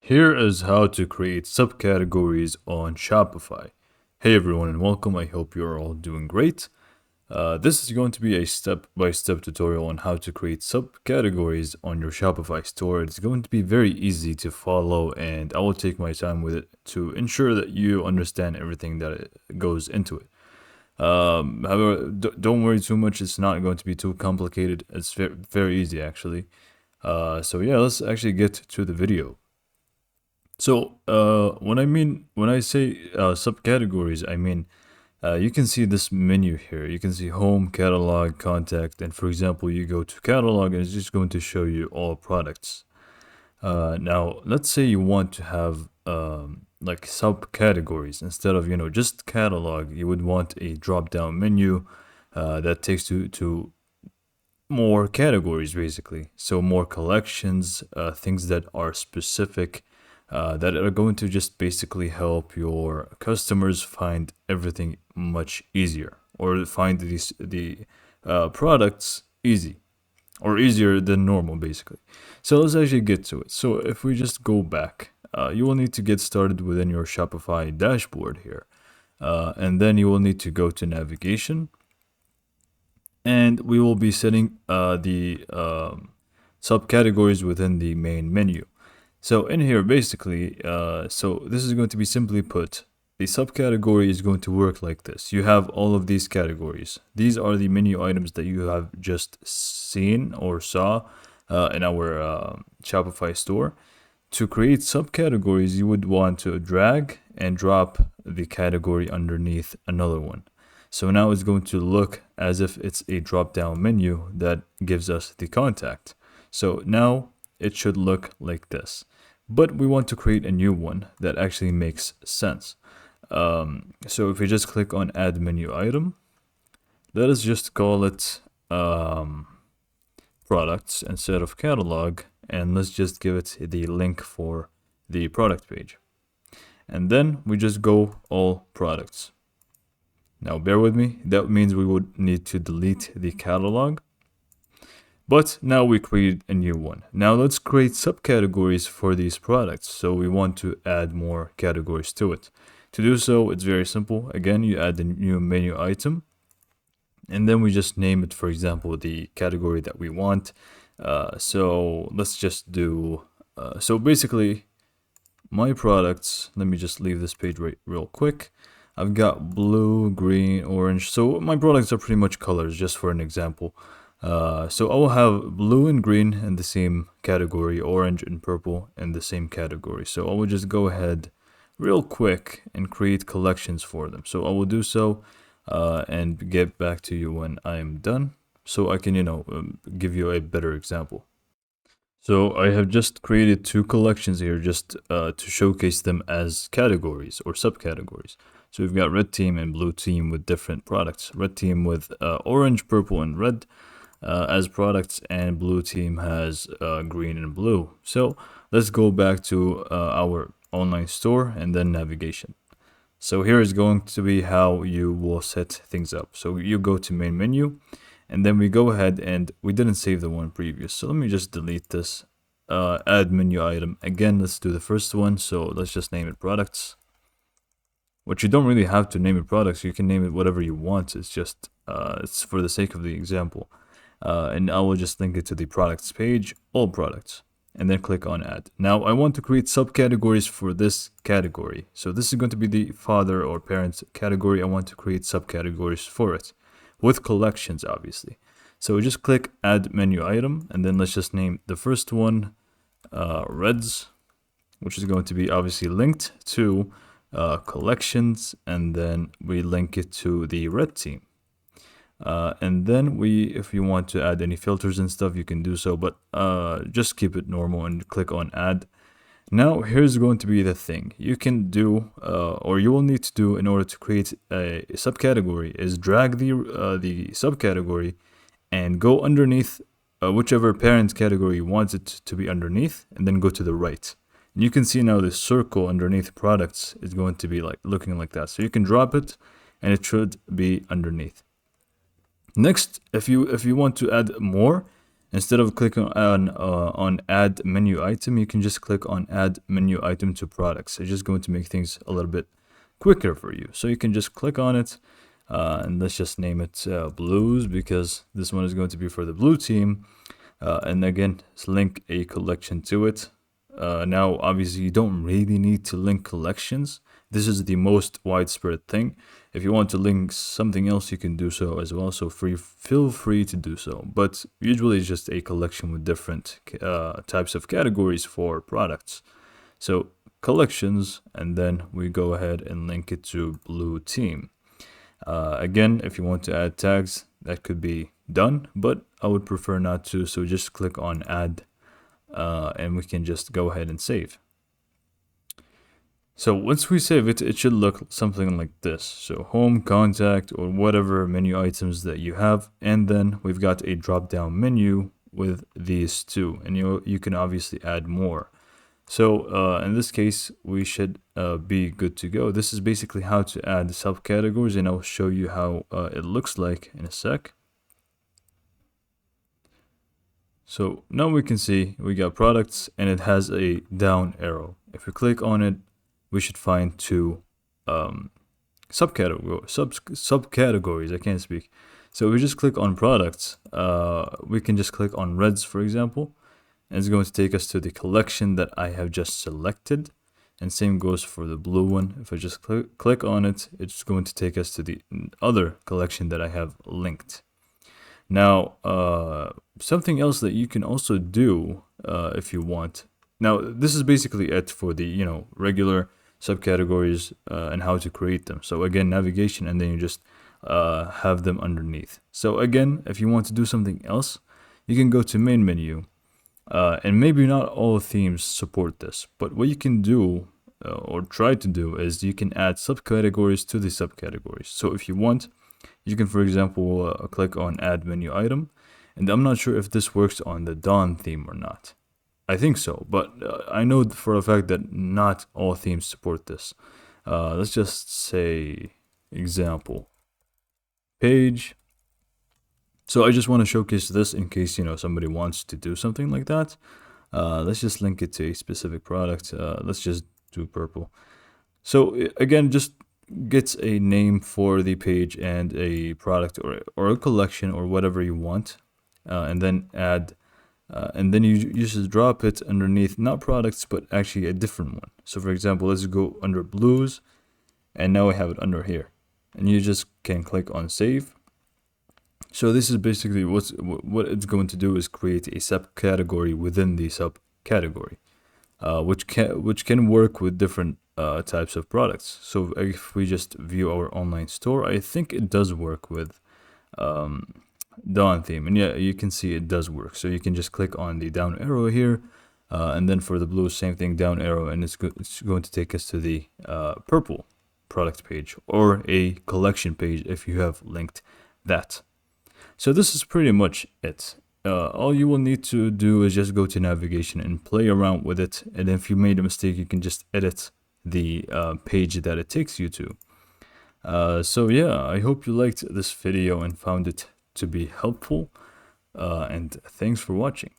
Here is how to create subcategories on Shopify. Hey everyone and welcome, I hope you're all doing great. This is going to be a step-by-step tutorial on how to create subcategories on your Shopify store. It's going to be very easy to follow and I will take my time with it to ensure that you understand everything that goes into it. However, don't worry too much, it's not going to be too complicated. It's very easy actually. So yeah, let's actually get to the video. So, when I say subcategories, I mean you can see this menu here. You can see home, catalog, contact, and for example, you go to catalog and it's just going to show you all products. Now, let's say you want to have like subcategories instead of just catalog. You would want a drop-down menu that takes you to more categories basically. So more collections, things that are specific that are going to just basically help your customers find everything much easier or find the products easy or easier than normal basically. So let's actually get to it. So if we just go back, you will need to get started within your Shopify dashboard here. And then you will need to go to navigation and we will be setting the subcategories within the main menu. So in here, basically, so this is going to be simply put, the subcategory is going to work like this. You have all of these categories. These are the menu items that you have just seen or saw in our Shopify store. To create subcategories, you would want to drag and drop the category underneath another one. So now it's going to look as if it's a drop-down menu that gives us the contact. So now it should look like this. But we want to create a new one that actually makes sense. So if we just click on add menu item, let us just call it products instead of catalog, and let's just give it the link for the product page. And then we just go all products. Now bear with me, that means we would need to delete the catalog. But now we create a new one. Now let's create subcategories for these products. So we want to add more categories to it. To do so, it's very simple. Again, you add a new menu item and then we just name it, for example, the category that we want. So let's just do, so basically my products, let me just leave this page real quick. I've got blue, green, orange. So my products are pretty much colors, just for an example. So I will have blue and green in the same category, orange and purple in the same category. So I will just go ahead real quick and create collections for them. So I will do so and get back to you when I am done so I can, give you a better example. So I have just created two collections here just to showcase them as categories or subcategories. So we've got red team and blue team with different products. Red team with orange, purple, and red as products, and blue team has green and blue. So let's go back to our online store and then navigation. So here is going to be how you will set things up. So you go to main menu and then we go ahead and we didn't save the one previous. So let me just delete this, add menu item. Again, let's do the first one. So let's just name it products. Which you don't really have to name it products. You can name it whatever you want. It's just, it's for the sake of the example. And I will just link it to the products page, all products, and then click on add. Now I want to create subcategories for this category. So this is going to be the father or parent category. I want to create subcategories for it with collections, obviously. So just click add menu item, and then let's just name the first one reds, which is going to be obviously linked to collections, and then we link it to the red team. And then if you want to add any filters and stuff, you can do so, but just keep it normal and click on add. Now here's going to be the thing you can do, or you will need to do in order to create a subcategory, is drag the subcategory and go underneath whichever parent category you want it to be underneath, and then go to the right. And you can see now this circle underneath products is going to be like looking like that. So you can drop it and it should be underneath. Next, if you want to add more, Instead of clicking on add menu item, you can just click on add menu item to products. It's just going to make things a little bit quicker for you. So you can just click on it, and let's just name it blues, because this one is going to be for the blue team. And again, link a collection to it. Now, obviously, you don't really need to link collections. This is the most widespread thing. If you want to link something else, you can do so as well. So feel free to do so. But usually, it's just a collection with different types of categories for products. So collections, and then we go ahead and link it to blue team. Again, if you want to add tags, that could be done, but I would prefer not to. So just click on add, and we can just go ahead and save. So once we save it, it should look something like this. So home, contact, or whatever menu items that you have. And then we've got a drop down menu with these two, and you can obviously add more. So in this case, we should be good to go. This is basically how to add subcategories, and I'll show you how it looks like in a sec. So now we can see we got products, and it has a down arrow. If we click on it, we should find two subcategories. I can't speak. So if we just click on products, we can just click on reds, for example, and it's going to take us to the collection that I have just selected. And same goes for the blue one. If I just click on it, it's going to take us to the other collection that I have linked. Now, something else that you can also do if you want. Now, this is basically it for the regular subcategories and how to create them. So again, navigation, and then you just have them underneath. So again, if you want to do something else, you can go to main menu. And maybe not all themes support this, but what you can do or try to do is you can add subcategories to the subcategories. So if you want, you can, for example, click on add menu item, and I'm not sure if this works on the Dawn theme or not. I think so, but I know for a fact that not all themes support this. Let's just say example page. So I just want to showcase this in case somebody wants to do something like that. Let's just link it to a specific product. Let's just do purple. So again, just gets a name for the page and a product or a collection or whatever you want, and then add, and then you just drop it underneath not products but actually a different one. So for example, let's go under blues, and now I have it under here, and you just can click on save. So this is basically what it's going to do is create a subcategory within the subcategory, which can work with different types of products. So if we just view our online store, I think it does work with Dawn theme, and yeah, you can see it does work. So you can just click on the down arrow here, and then for the blue, same thing, down arrow, and it's going to take us to the purple product page or a collection page if you have linked that. So this is pretty much it. All you will need to do is just go to navigation and play around with it. And if you made a mistake, you can just edit the page that it takes you to. So yeah, I hope you liked this video and found it to be helpful. And thanks for watching.